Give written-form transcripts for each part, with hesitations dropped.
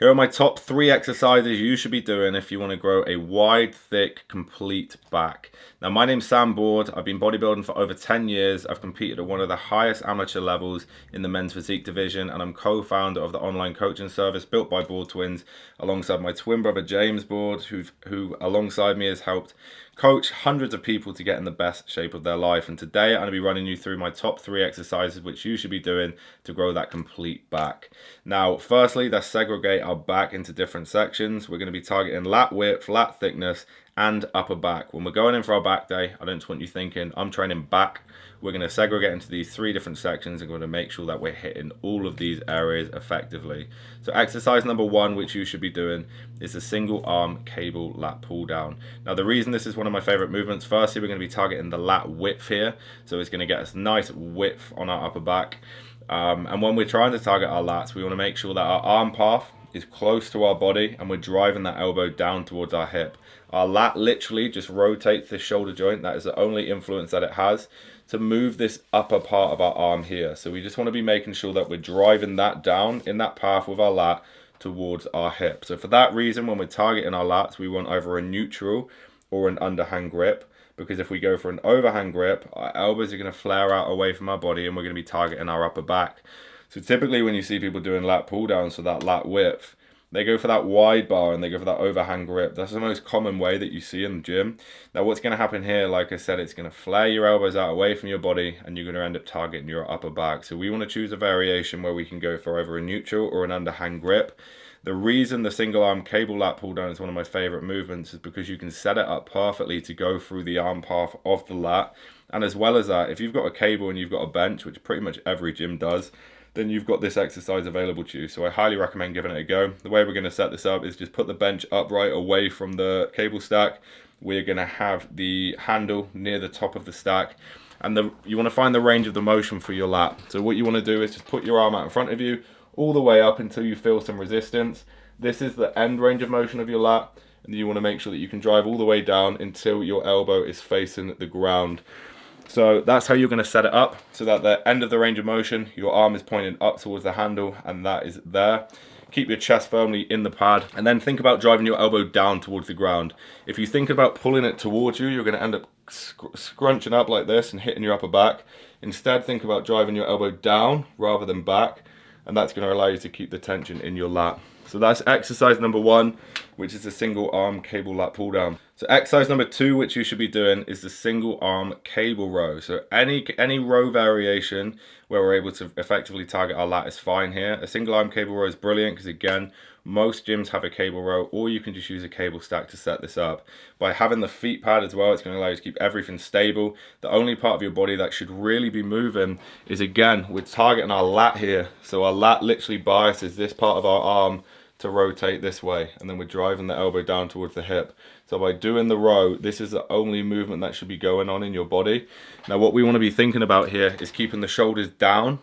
Here are my top 3 exercises you should be doing if you want to grow a wide, thick, complete back. Now, my name's Sam Board. I've been bodybuilding for over 10 years. I've competed at one of the highest amateur levels in the men's physique division, and I'm co-founder of the online coaching service built by Board Twins, alongside my twin brother James Board, who alongside me has helped coach hundreds of people to get in the best shape of their life. And today I'm going to be running you through my top 3 exercises which you should be doing to grow that complete back. Now, firstly, let's segregate our back into different sections. We're going to be targeting lat width, lat thickness, and upper back. When we're going in for our back day, I don't want you thinking I'm training back. We're going to segregate into these 3 different sections and we're going to make sure that we're hitting all of these areas effectively. So exercise number 1, which you should be doing, is the single arm cable lat pull down. Now, the reason this is one of my favorite movements, firstly, we're going to be targeting the lat width here. So it's going to get us nice width on our upper back. And when we're trying to target our lats, we want to make sure that our arm path is close to our body and we're driving that elbow down towards our hip. Our lat literally just rotates this shoulder joint. That is the only influence that it has to move this upper part of our arm here. So we just want to be making sure that we're driving that down in that path with our lat towards our hip. So for that reason, when we're targeting our lats, we want either a neutral or an underhand grip, because if we go for an overhand grip, our elbows are going to flare out away from our body and we're going to be targeting our upper back. So typically when you see people doing lat pull downs for that lat width, they go for that wide bar and they go for that overhand grip. That's the most common way that you see in the gym. Now what's going to happen here, like I said, it's going to flare your elbows out away from your body and you're going to end up targeting your upper back. So we want to choose a variation where we can go for either a neutral or an underhand grip. The reason the single arm cable lat pull down is one of my favorite movements is because you can set it up perfectly to go through the arm path of the lat. And as well as that, if you've got a cable and you've got a bench, which pretty much every gym does, then you've got this exercise available to you. So I highly recommend giving it a go. The way we're going to set this up is just put the bench upright away from the cable stack. We're going to have the handle near the top of the stack. And you want to find the range of the motion for your lat. So what you want to do is just put your arm out in front of you, all the way up until you feel some resistance. This is the end range of motion of your lat. And you want to make sure that you can drive all the way down until your elbow is facing the ground. So that's how you're going to set it up, so that the end of the range of motion, your arm is pointing up towards the handle, and that is there. Keep your chest firmly in the pad, and then think about driving your elbow down towards the ground. If you think about pulling it towards you, you're going to end up scrunching up like this and hitting your upper back. Instead, think about driving your elbow down rather than back, and that's going to allow you to keep the tension in your lat. So that's exercise number 1, which is the single arm cable lat pull down. So exercise number 2, which you should be doing, is the single arm cable row. So any row variation where we're able to effectively target our lat is fine here. A single arm cable row is brilliant because, again, most gyms have a cable row, or you can just use a cable stack to set this up. By having the feet pad as well, it's going to allow you to keep everything stable. The only part of your body that should really be moving is, again, we're targeting our lat here. So our lat literally biases this part of our arm to rotate this way, and then we're driving the elbow down towards the hip. So by doing the row, this is the only movement that should be going on in your body. Now what we want to be thinking about here is keeping the shoulders down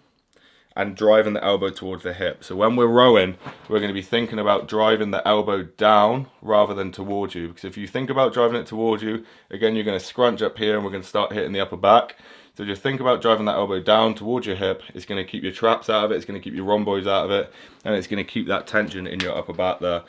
and driving the elbow towards the hip. So when we're rowing, we're going to be thinking about driving the elbow down rather than towards you, because if you think about driving it towards you, again, you're going to scrunch up here and we're going to start hitting the upper back. So just think about driving that elbow down towards your hip. It's going to keep your traps out of it, it's going to keep your rhomboids out of it, and it's going to keep that tension in your upper back there.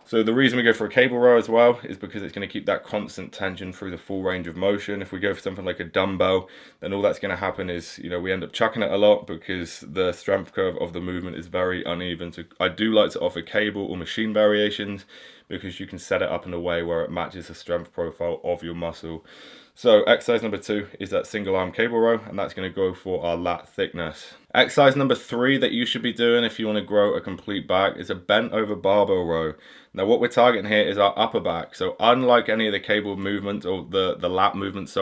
So the reason we go for a cable row as well is because it's going to keep that constant tension through the full range of motion. If we go for something like a dumbbell, then all that's going to happen is, we end up chucking it a lot because the strength curve of the movement is very uneven. So I do like to offer cable or machine variations because you can set it up in a way where it matches the strength profile of your muscle. So exercise number 2 is that single arm cable row, and that's going to go for our lat thickness. Exercise number 3 that you should be doing if you want to grow a complete back is a bent over barbell row. Now what we're targeting here is our upper back. So unlike any of the cable movement or the lat movement,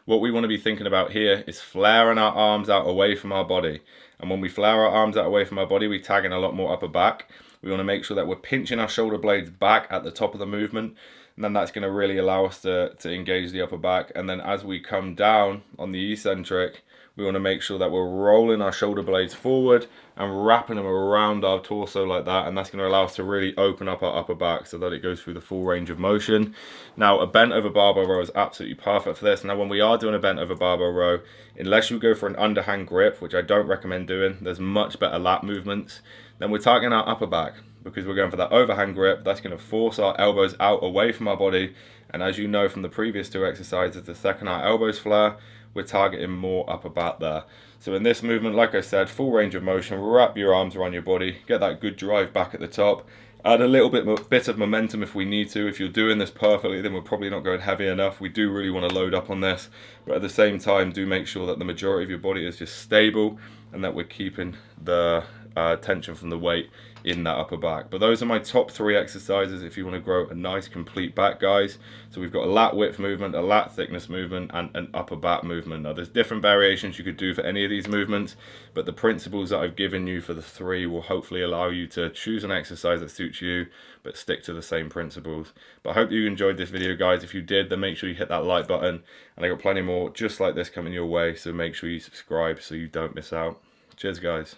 what we want to be thinking about here is flaring our arms out away from our body. And when we flare our arms out away from our body, we tag in a lot more upper back. We want to make sure that we're pinching our shoulder blades back at the top of the movement. And then that's going to really allow us to engage the upper back. And then as we come down on the eccentric, we want to make sure that we're rolling our shoulder blades forward and wrapping them around our torso like that. And that's going to allow us to really open up our upper back so that it goes through the full range of motion. Now, a bent over barbell row is absolutely perfect for this. Now, when we are doing a bent over barbell row, unless you go for an underhand grip, which I don't recommend doing, there's much better lat movements, then we're targeting our upper back. because we're going for that overhand grip. That's going to force our elbows out away from our body. And as you know from the previous two exercises, the second our elbows flare, we're targeting more upper back there. So in this movement, like I said, full range of motion, wrap your arms around your body, get that good drive back at the top, add a little bit of momentum if we need to. If you're doing this perfectly, then we're probably not going heavy enough. We do really want to load up on this, but at the same time, do make sure that the majority of your body is just stable and that we're keeping the tension from the weight in that upper back. But those are my top 3 exercises if you want to grow a nice complete back, guys. So we've got a lat width movement, a lat thickness movement, and an upper back movement. Now there's different variations you could do for any of these movements, but the principles that I've given you for the 3 will hopefully allow you to choose an exercise that suits you, but stick to the same principles. But I hope you enjoyed this video, guys. If you did, then make sure you hit that like button, and I got plenty more just like this coming your way, so make sure you subscribe so you don't miss out. Cheers, guys.